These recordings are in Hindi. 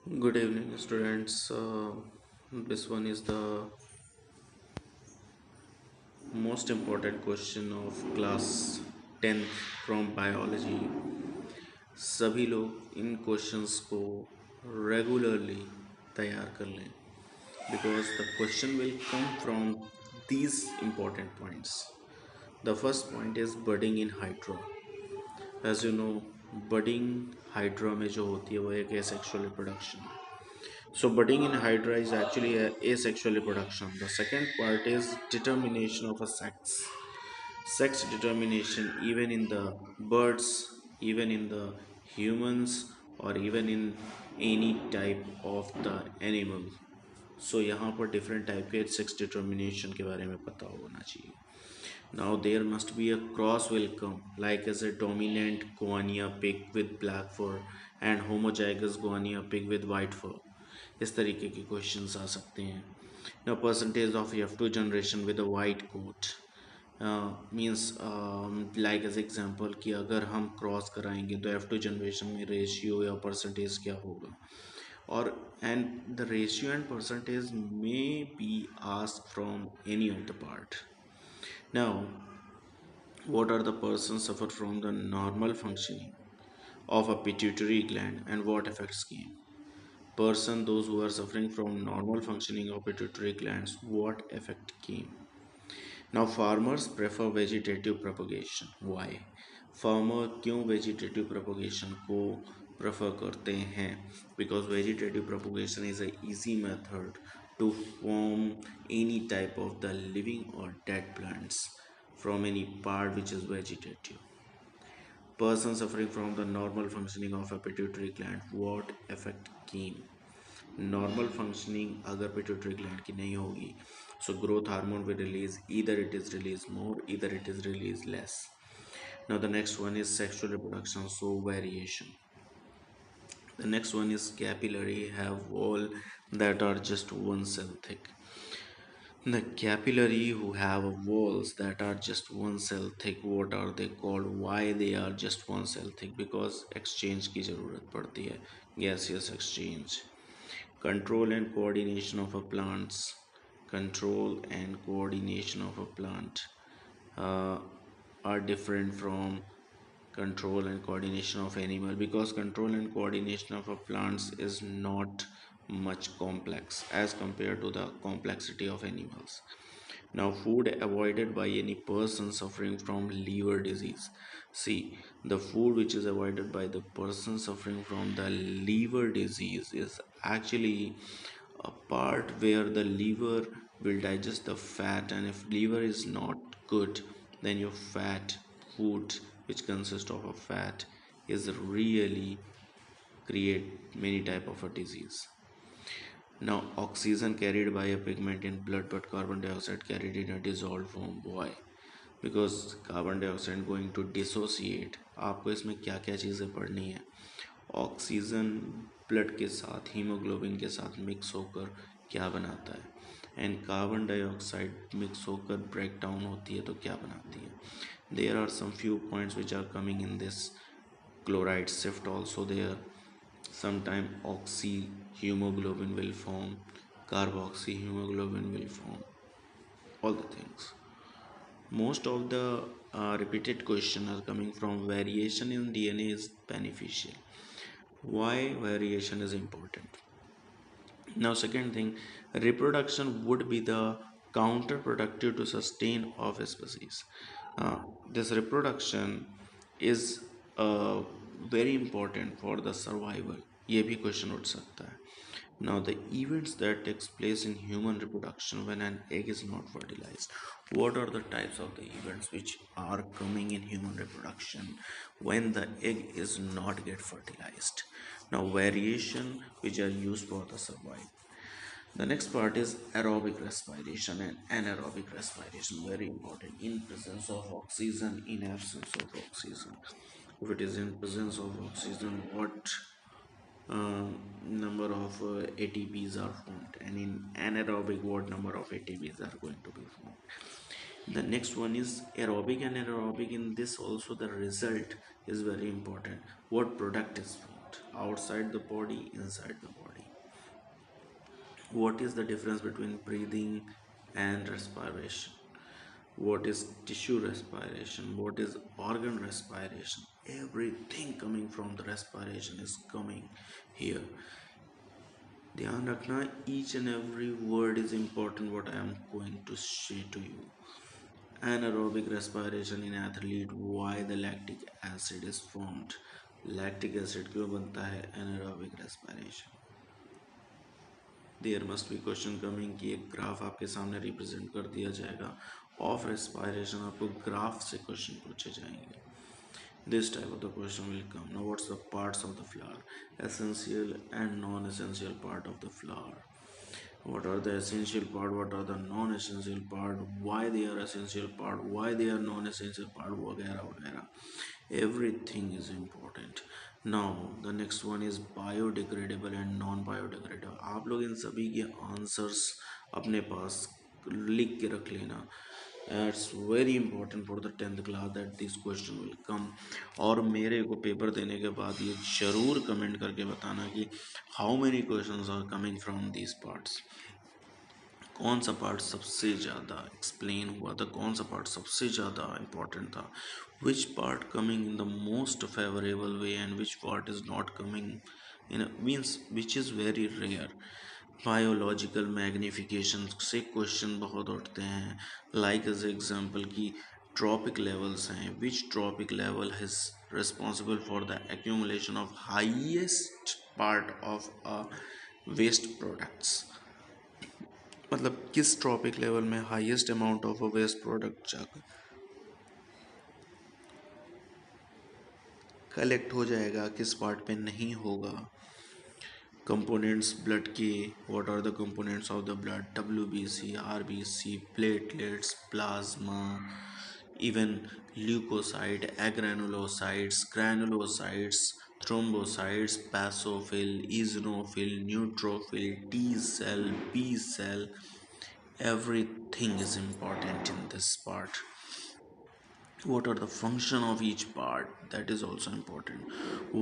Good evening, students. This one is the most important question of class 10th from biology. सभी लोग इन क्वेश्चंस को रेगुलरली तैयार कर लें because the question will come from these important points. The first point is budding in hydra. As you know, budding hydra में जो होती है वो एक asexual reproduction है. So budding in hydra is actually a asexual reproduction. The second part is determination of a sex. Sex determination even in the birds, even in the humans, or even in any type of the animal. So यहाँ पर different type के sex determination के बारे में पता होना चाहिए. Now there must be a cross will come like as a dominant Guinea pig with black fur and homozygous Guinea pig with white fur. इस तरीके के क्वेश्चंस आ सकते हैं. Now percentage of F2 generation with a white coat means like as example कि अगर हम क्रॉस कराएंगे तो F2 जनरेशन में रेशियो या परसेंटेज क्या होगा और and the ratio and percentage may be ask from any of the part. Now, what are the persons suffer from the normal functioning of a pituitary gland and what affects game? Person those who are suffering from normal functioning of pituitary glands, what affect game? Now farmers prefer vegetative propagation. Why? Farmer क्यों vegetative propagation को prefer करते हैं? Because vegetative propagation is a easy method to form any type of the living or dead plants from any part which is vegetative. Person suffering from the normal functioning of a pituitary gland, what affect game? Normal functioning अगर पिट्यूटरी ग्लैंड की नहीं होगी so growth hormone will release either it is release more either it is release less. Now the next one is sexual reproduction so variation. The next one is capillary have wall that are just one cell thick. The capillary who have walls that are just one cell thick, what are they called? Why they are just one cell thick? Because exchange की ज़रूरत पड़ती है, gaseous exchange. Control and coordination of a plants. Control and coordination of a plant uh, are different from control and coordination of animal because control and coordination of a plants is not much complex as compared to the complexity of animals. Now food avoided by any person suffering from liver disease. See, the food which is avoided by the person suffering from the liver disease is actually a part where the liver will digest the fat, and if liver is not good, then your fat food which consists of a fat is really create many type of a disease. Now oxygen carried by a pigment in blood but carbon dioxide carried in a dissolved form. Why? Because carbon dioxide going to dissociate. आपको इसमें क्या क्या चीज़ें पढ़नी है. ऑक्सीजन ब्लड के साथ हीमोग्लोबिन के साथ मिक्स होकर क्या बनाता है एंड कार्बन डाइऑक्साइड मिक्स होकर ब्रेक डाउन होती है तो क्या बनाती है. There are some few points which are coming in this chloride shift also there. Sometime oxy hemoglobin will form, carboxy hemoglobin will form, all the things. Most of the repeated question are coming from variation in DNA is beneficial. Why variation is important? Now, second thing, reproduction would be the counterproductive to sustain of a species. This reproduction is very important for the survival. ये भी क्वेश्चन उठ सकता है. Now, the events that takes place in human reproduction when an egg is not fertilized. What are the types of the events which are coming in human reproduction when the egg is not get fertilized? Now, variation which are used for the survival. The next part is aerobic respiration and anaerobic respiration. Very important. In presence of oxygen, in absence of oxygen. If it is in presence of oxygen, what uh, number of ATPs are formed, and in anaerobic what number of ATPs are going to be formed. The next one is aerobic and anaerobic. In this also the result is very important. What product is formed? outside the body, inside the body. What is the difference between breathing and respiration? What is tissue respiration? What is organ respiration? Everything coming from the respiration is coming here. ध्यान रखना, each and every word is important what I am going to say to you. Anaerobic respiration in athlete, why the lactic acid is formed? Lactic acid क्यों बनता है? Anaerobic respiration. There must be question coming कि एक ग्राफ आपके सामने रिप्रेजेंट कर दिया जाएगा ऑफ रेस्पायरेशन, आपको ग्राफ से क्वेश्चन पूछे जाएंगे. This type of the question will come. Now, what's the parts of the flower? Essential and non-essential part of the flower. What are the essential part? What are the non-essential part? Why they are essential part? Why they are non-essential part? वगैरह वगैरह. Everything is important. Now the next one is biodegradable and non-biodegradable. आप लोग इन सभी के आंसर्स अपने पास लिख के रख लेना. It's very important for the 10th class that this question will come. और मेरे को पेपर देने के बाद ये ज़रूर कमेंट करके बताना कि how many questions are coming from these parts. कौन सा पार्ट सबसे ज़्यादा एक्सप्लेन हुआ था, कौन सा पार्ट सबसे ज़्यादा इम्पोर्टेंट था, which part coming in the most favourable way and which part is not coming in means which is very rare. Biological magnification से क्वेश्चन बहुत उठते हैं. लाइक एज एग्जाम्पल की ट्रॉपिक लेवल्स हैं, which trophic level is responsible for the accumulation of highest part of a waste products. मतलब किस ट्रॉपिक लेवल में highest amount of waste product जाकर कलेक्ट हो जाएगा, किस पार्ट पे नहीं होगा. कंपोनेंट्स ब्लड के, what are the components of the blood? WBC, RBC, platelets, plasma, even leucocyte, agranulocytes, granulocytes, thrombocytes, basophil, eosinophil, neutrophil, T cell, B cell. Everything is important in this part. What are the function of each part? That is also important.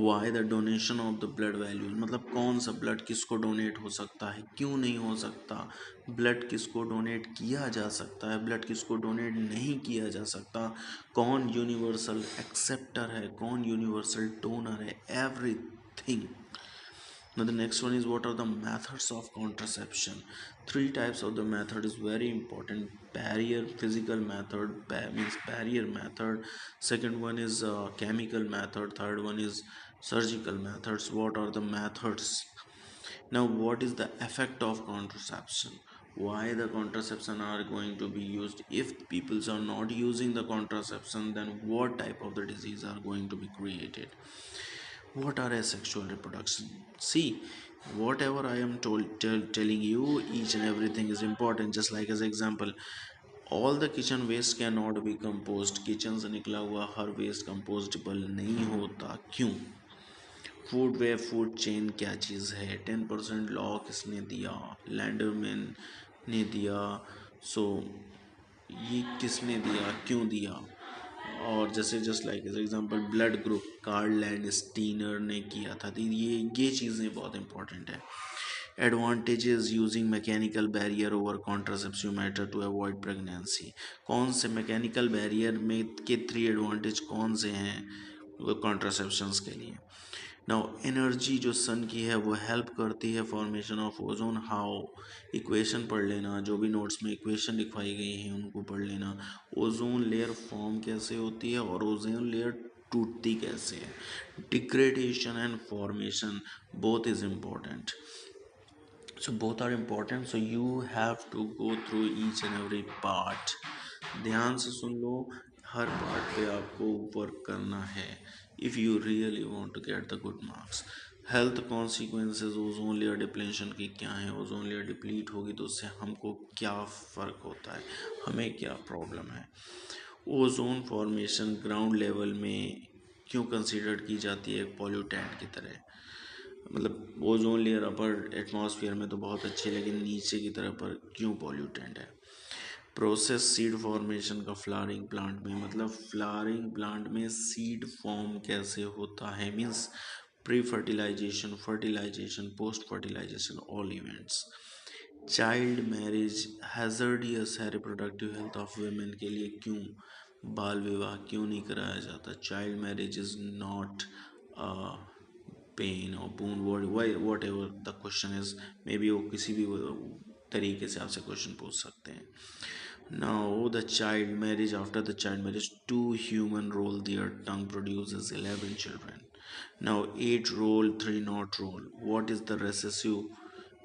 Why the donation of the blood values? मतलब कौन सा ब्लड किसको डोनेट हो सकता है, क्यों नहीं हो सकता, ब्लड किसको डोनेट किया जा सकता है, ब्लड किसको डोनेट नहीं किया जा सकता, कौन यूनिवर्सल एक्सेप्टर है, कौन यूनिवर्सल डोनर है. Everything. Now the next one is what are the methods of contraception? Three types of the method is very important. Barrier physical method, means barrier method. Second one is chemical method. Third one is surgical methods. What are the methods? Now what is the effect of contraception? Why the contraception are going to be used? If people are not using the contraception, then what type of the disease are going to be created? What are asexual reproduction? See, whatever I am telling you, each and everything is important. Just like as example, all the kitchen waste cannot be composed. Kitchen से निकला हुआ हर वेस्ट कंपोस्टेबल नहीं होता. क्यों? फूड वे फूड चेन क्या चीज़ है? 10% लॉ किसने दिया? लैंडरमैन ने दिया. सो ये किसने दिया, क्यों दिया? और जैसे just like as example blood group Karl Landsteiner ने किया था. तो ये चीज़ें बहुत इंपॉर्टेंट है. Advantages using mechanical barrier over contraceptive method to avoid pregnancy. कौन से मैकेनिकल बैरियर में के 3 एडवांटेज कौन से हैं वो कॉन्ट्रासेप्शंस के लिए? नाउ एनर्जी जो सन की है वो हेल्प करती है formation of ozone. How? Equation पढ़ लेना, जो भी नोट्स में इक्वेशन लिखवाई गई हैं उनको पढ़ लेना. ओजोन लेयर फॉर्म कैसे होती है और ओजोन लेयर टूटती कैसे है. Degradation and formation both is important. So both are important, so you have to go through each and every part. ध्यान से सुन लो, हर पार्ट पे आपको वर्क करना है if you really want to get the good marks. Health consequences ozone layer depletion की क्या है? ओजोन लेयर डिप्लीट होगी तो उससे हमको क्या फ़र्क होता है, हमें क्या प्रॉब्लम है? ओजोन फॉर्मेशन ग्राउंड लेवल में क्यों कंसीडर की जाती है एक पॉल्यूटेंट की तरह? मतलब ओजोन लेयर अपर एटमॉस्फेयर में तो बहुत अच्छी है, लेकिन नीचे की तरफ पर क्यों पॉल्यूटेंट है? प्रोसेस सीड फॉर्मेशन का फ्लावरिंग प्लांट में, मतलब फ्लावरिंग प्लांट में सीड फॉर्म कैसे होता है, means pre-fertilization, fertilization, post-fertilization, all events. Child marriage hazardous है रिप्रोडक्टिव हेल्थ ऑफ वुमेन के लिए, क्यों बाल विवाह क्यों नहीं कराया जाता? Child marriage is not pain और boon, whatever the question is, maybe वो किसी भी तरीके से आपसे क्वेश्चन पूछ सकते हैं. Now the child marriage, after the child marriage, two human roll their tongue produces 11 children. Now 8 roll, 3 not roll. What is the recessive?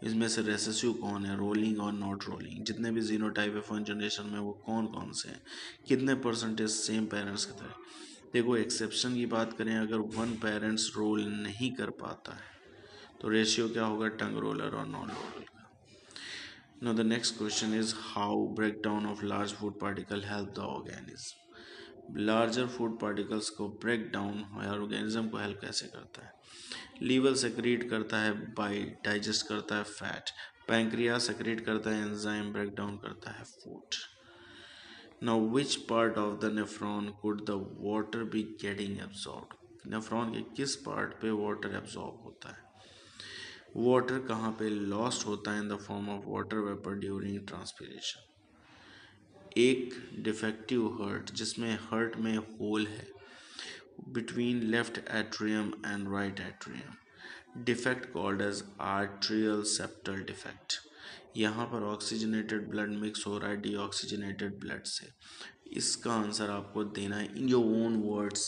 इसमें से रेसेसिव कौन है, रोलिंग और नॉट रोलिंग? जितने भी जीनोटाइप है फर्स्ट जनरेशन में वो कौन कौन से हैं? कितने परसेंटेज सेम पेरेंट्स के थे? देखो एक्सेप्शन की बात करें, अगर वन पेरेंट्स रोल नहीं कर पाता है तो रेशियो क्या होगा, टंग रोलर और नॉन रोलर का. Now the next question is how breakdown of large food particle help the organism. Larger food particles को ब्रेक डाउन ऑर्गेनिज्म को हेल्प कैसे करता है? लीवर सेक्रेट करता है बाइल, डाइजेस्ट करता है फैट. पैंक्रियास सेक्रेट करता है एंजाइम, ब्रेक डाउन करता है food. Now which part of the nephron could the water be getting absorb? Nephron के किस पार्ट पे वाटर एब्जॉर्ब होता है? वाटर कहाँ पे लॉस्ट होता है in the form of water vapour during transpiration? एक डिफेक्टिव हर्ट जिसमें हर्ट में होल है between left atrium and right atrium, defect called as atrial septal defect. यहाँ पर ऑक्सीजनेटेड ब्लड मिक्स हो रहा है डीऑक्सीजनेटेड ब्लड से. इसका आंसर आपको देना है in your own words.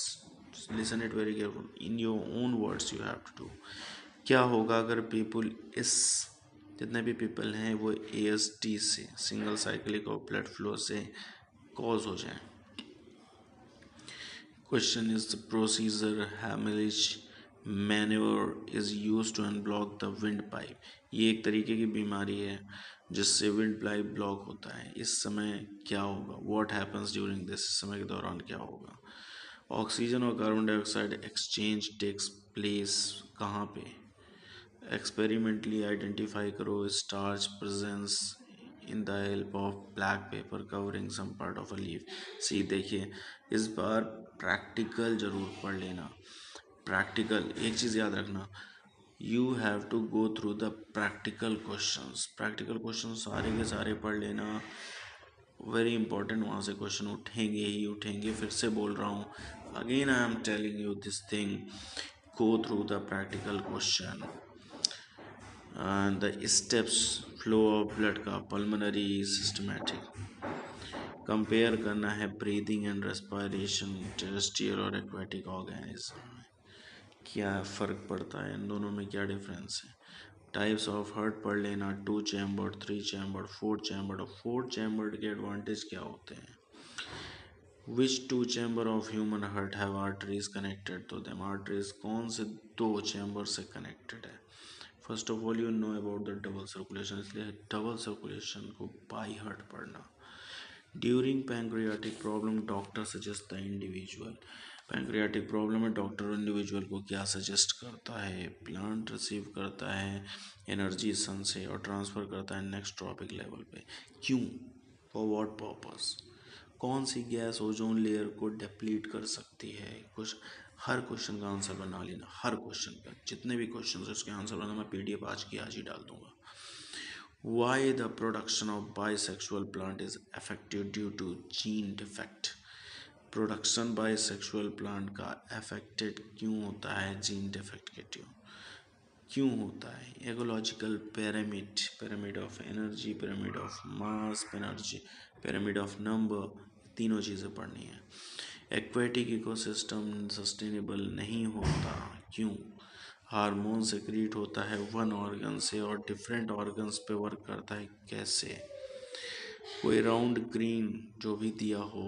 Listen it very careful, in your own words you have to do. क्या होगा अगर पीपल इस जितने भी पीपल हैं वो ASD से, single cyclic of blood flow से कॉज हो जाए? Question is the procedure Heimlich manoeuvre is use to unblock the wind pipe. ये एक तरीके की बीमारी है जिससे विंड पाइप ब्लॉक होता है. इस समय क्या होगा, व्हाट हैपन्स ड्यूरिंग दिस, समय के दौरान क्या होगा? ऑक्सीजन और carbon dioxide exchange takes place कहाँ पे? एक्सपेरिमेंटली आइडेंटिफाई करो starch presence in the help of black paper covering some part of a leaf. See देखिए, इस बार प्रैक्टिकल जरूर पढ़ लेना. प्रैक्टिकल, एक चीज़ याद रखना, you have to go through the practical questions. Practical question सारे के सारे पढ़ लेना, वेरी इंपॉर्टेंट. वहाँ से क्वेश्चन उठेंगे ही उठेंगे. फिर से बोल रहा हूँ, again I am telling you this thing, go through the practical question and the steps flow of blood का pulmonary systematic. कंपेयर करना है ब्रीदिंग एंड रेस्पिरेशन टेरेस्ट्रियल और एक्वेटिक ऑर्गेनिज्म में, क्या फ़र्क पड़ता है इन दोनों में, क्या डिफरेंस है? टाइप्स ऑफ हार्ट पढ़ लेना, 2 चैम्बर, 3 चैम्बर, 4 चैम्बर. और 4 चैम्बर के एडवांटेज क्या होते हैं? Which 2 chamber of human heart have arteries connected to them? Arteries कौन से 2 चैम्बर से कनेक्टेड है? First of all you know about the double circulation, इसलिए डबल सर्कुलेशन को बाई हार्ट पढ़ना. During pancreatic problem doctor suggest the individual. Pancreatic problem में डॉक्टर इंडिविजुअल को क्या सजेस्ट करता है? प्लांट रिसीव करता है एनर्जी सन से और ट्रांसफ़र करता है नेक्स्ट ट्रॉपिक लेवल पे. क्यों, फॉर व्हाट पर्पस? कौन सी गैस ओजोन लेयर को डिप्लीट कर सकती है? कुछ हर क्वेश्चन का आंसर बना लेना, हर क्वेश्चन का, जितने भी क्वेश्चन है उसके आंसर बना. मैं PDF आज की आज ही डाल दूंगा. Why the production of bisexual plant is affected due to gene defect? Production bisexual plant का अफेक्टेड क्यों होता है जीन डिफेक्ट के क्यों होता है? Ecological pyramid, pyramid of energy, pyramid of mass, pyramid of number, तीनों चीज़ें पढ़नी है. एक्वेटिक इकोसिस्टम सस्टेनेबल नहीं होता, क्यों? हार्मोन सेक्रीट होता है वन ऑर्गन से और डिफरेंट ऑर्गन्स पे वर्क करता है, कैसे? कोई राउंड ग्रीन जो भी दिया हो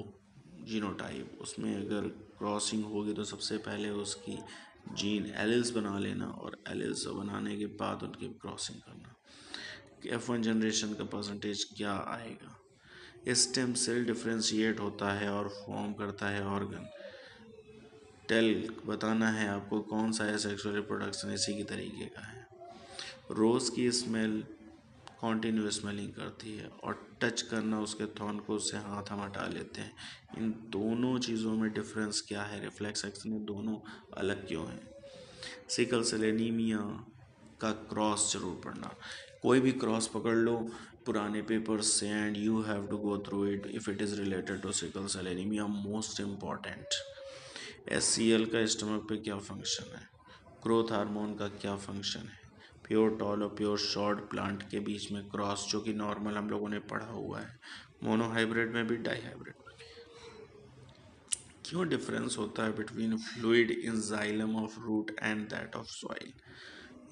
जीनोटाइप, उसमें अगर क्रॉसिंग होगी तो सबसे पहले उसकी जीन एलिल्स बना लेना और एलिल्स बनाने के बाद उनकी क्रॉसिंग करना. F1 जनरेशन का परसेंटेज क्या आएगा? स्टेम सेल डिफ्रेंशिएट होता है और फॉर्म करता है ऑर्गन. टेल बताना है आपको कौन सा है सेक्सुअल रिप्रोडक्शन इसी की तरीके का है. रोज़ की स्मेल कॉन्टीन्यू स्मेलिंग करती है और टच करना उसके थॉर्न को, उससे हाथ हम हटा लेते हैं. इन दोनों चीज़ों में डिफरेंस क्या है? रिफ्लेक्स एक्शन, दोनों अलग क्यों हैं? सिकल सेल एनीमिया का क्रॉस जरूर पढ़ना, कोई भी क्रॉस पकड़ लो पुराने पेपर्स से and you have to go through it if it is related to sickle cell anaemia. Most important, HCl का स्टमक पे क्या फंक्शन है, ग्रोथ हार्मोन का क्या फंक्शन है, प्योर टॉल और प्योर शॉर्ट प्लांट के बीच में क्रॉस जो कि नॉर्मल हम लोगों ने पढ़ा हुआ है, मोनोहाइब्रिड में भी डाईहाइब्रिड में क्यों डिफरेंस होता है between fluid in xylem of root and that of soil.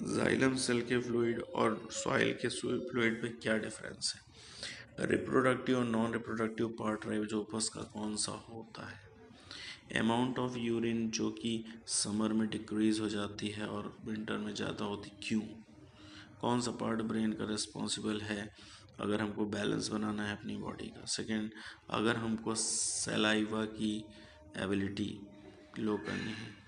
Xylem cell के फ्लूइड और सॉइल के फ्लूइड में क्या डिफरेंस है। रिप्रोडक्टिव और नॉन रिप्रोडक्टिव पार्ट राइजोपस का कौन सा होता है। अमाउंट ऑफ यूरिन जो कि समर में डिक्रीज हो जाती है और विंटर में ज़्यादा होती, क्यों। कौन सा पार्ट ब्रेन का रिस्पॉन्सिबल है अगर हमको बैलेंस बनाना है अपनी बॉडी का। सेकेंड, अगर हमको सलाइवा की एबिलिटी लो करनी है,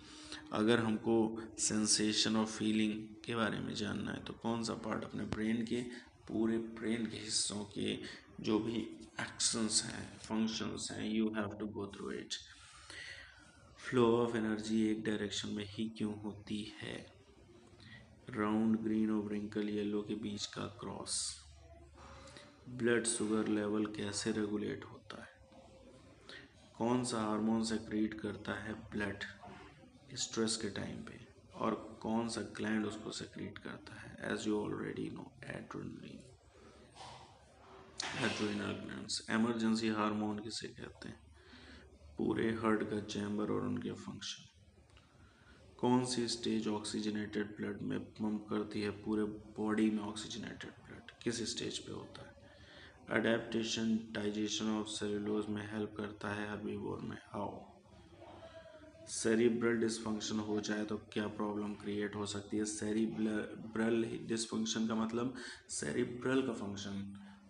अगर हमको सेंसेशन और फीलिंग के बारे में जानना है तो कौन सा पार्ट अपने ब्रेन के पूरे ब्रेन के हिस्सों के जो भी एक्शंस हैं फंक्शंस हैं you have to go through it. Flow of energy एक डायरेक्शन में ही क्यों होती है। राउंड ग्रीन और व्रिंकल येलो के बीच का क्रॉस। ब्लड शुगर लेवल कैसे रेगुलेट होता है। कौन सा हार्मोन सेक्रीट करता है ब्लड स्ट्रेस के टाइम पे और कौन सा ग्लैंड उसको सेक्रीट करता है। As you already know, adrenaline, adrenal glands. Emergency hormone किसे कहते हैं, पूरे हार्ट का चैम्बर और उनके फंक्शन। कौन सी स्टेज ऑक्सीजनेटेड ब्लड में पंप करती है पूरे बॉडी में ऑक्सीजनेटेड ब्लड, किस स्टेज पे होता है। अडेप्टेशन डाइजेशन ऑफ सेलुलोज में हेल्प करता है हर्बीवोर में, हाउ। सेरिब्रल डिसफंक्शन हो जाए तो क्या प्रॉब्लम क्रिएट हो सकती है। सेरिब्रल डिसफंक्शन का मतलब सेरिब्रल का फंक्शन,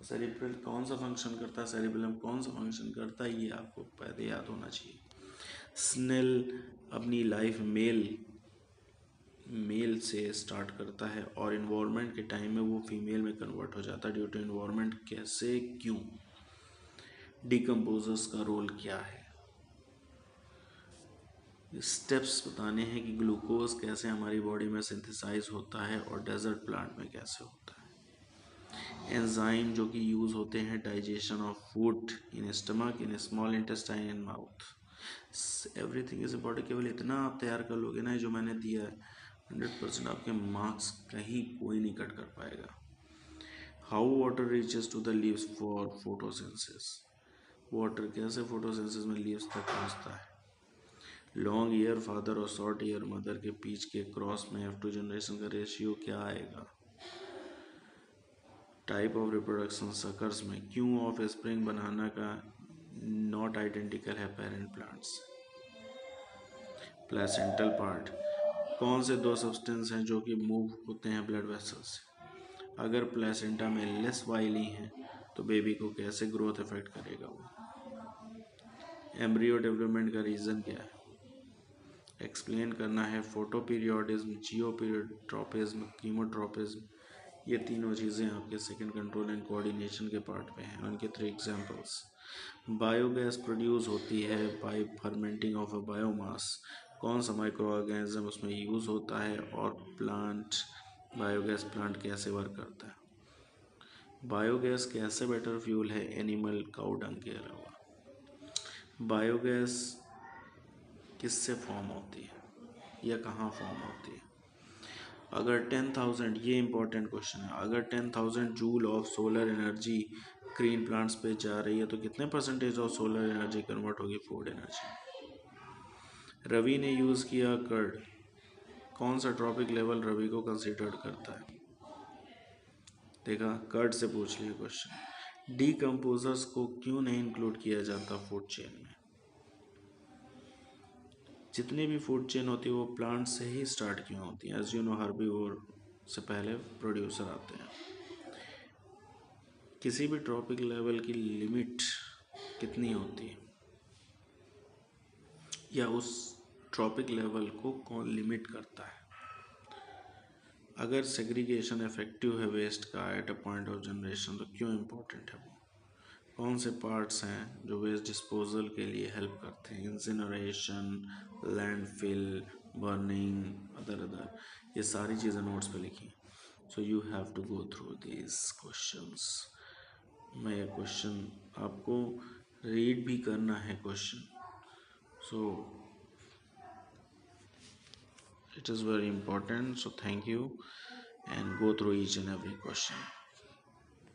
सेरिब्रल कौन सा फंक्शन करता है, सेरिब्रम कौन सा फंक्शन करता है, ये आपको पहले याद होना चाहिए। स्नेल अपनी लाइफ मेल से स्टार्ट करता है और इन्वायरमेंट के टाइम में वो फीमेल में कन्वर्ट हो जाता है ड्यू टू इन्वायरमेंट, कैसे, क्यों। डिकम्पोजर्स का रोल क्या है। स्टेप्स बताने हैं कि ग्लूकोज कैसे हमारी बॉडी में सिंथेसाइज होता है और डेजर्ट प्लांट में कैसे होता है। एंजाइम जो कि यूज़ होते हैं digestion of food in stomach, in small intestine, in mouth. Everything is important. केवल इतना आप तैयार कर लोगे ना जो मैंने दिया है, 100% आपके मार्क्स कहीं कोई नहीं कट कर पाएगा। How water reaches to the leaves for photosynthesis, water कैसे फोटोसिंथेसिस में लीव्स तक पहुंचता है। लॉन्ग ईयर फादर और शॉर्ट ईयर मदर के बीच के क्रॉस में F2 जनरेशन का रेशियो क्या आएगा। टाइप ऑफ रिप्रोडक्शन सकर्स में क्यों ऑफ स्प्रिंग बनाना का नॉट आइडेंटिकल है पेरेंट प्लांट्स। प्लेसेंटल पार्ट, कौन से दो सब्सटेंस हैं जो कि मूव होते हैं ब्लड वेसल्स से। अगर प्लेसेंटा में लेस वाइली हैं तो बेबी को कैसे ग्रोथ इफेक्ट करेगा वो। एम्ब्रियो डेवलपमेंट का रीज़न क्या है, एक्सप्लेन करना है। फोटोपीरियोडिज्म, जियोपीरियोट्रोपिज्म, कीमोट्रोपिज्म, ये तीनों चीज़ें आपके सेकंड कंट्रोल एंड कोऑर्डिनेशन के पार्ट पे हैं। उनके 3 एग्जांपल्स। बायोगैस प्रोड्यूस होती है by fermenting of a biomass, कौन सा माइक्रो ऑर्गेनिज्म उसमें यूज़ होता है और प्लांट बायोगैस प्लांट कैसे वर्क करता है। बायोगैस कैसे बेटर फ्यूल है एनिमल काउ डंग के अलावा। बायोगैस किससे फॉर्म होती है या कहाँ फॉर्म होती है। अगर 10,000, ये इंपॉर्टेंट क्वेश्चन है, अगर 10,000 joule of solar energy green plants पे जा रही है तो कितने percentage of solar energy convert होगी फूड एनर्जी। रवि ने यूज़ किया कर्ड, कौन सा ट्रॉपिक लेवल रवि को कंसिडर्ड करता है। देखा, कर्ड से पूछ लिया क्वेश्चन। डीकम्पोजर्स को क्यों नहीं इंक्लूड किया जाता फूड चेन में। जितनी भी फूड चेन होती है वो प्लांट से ही स्टार्ट क्यों होती है। एज यू नो हर्बीवोर से पहले प्रोड्यूसर आते हैं। किसी भी ट्रॉपिक लेवल की लिमिट कितनी होती है या उस ट्रॉपिक लेवल को कौन लिमिट करता है। अगर सेग्रीगेशन इफेक्टिव है वेस्ट का at a point of generation तो क्यों इम्पोर्टेंट है वो। कौन से पार्ट्स हैं जो वेस्ट डिस्पोजल के लिए हेल्प करते हैं। इंसिनरेशन, लैंडफिल, बर्निंग, अदर ये सारी चीज़ें नोट्स पे लिखी। So you have to go through these questions. मैं ये क्वेश्चन आपको रीड भी करना है question, so it is very important. So thank you, and go through each and every question.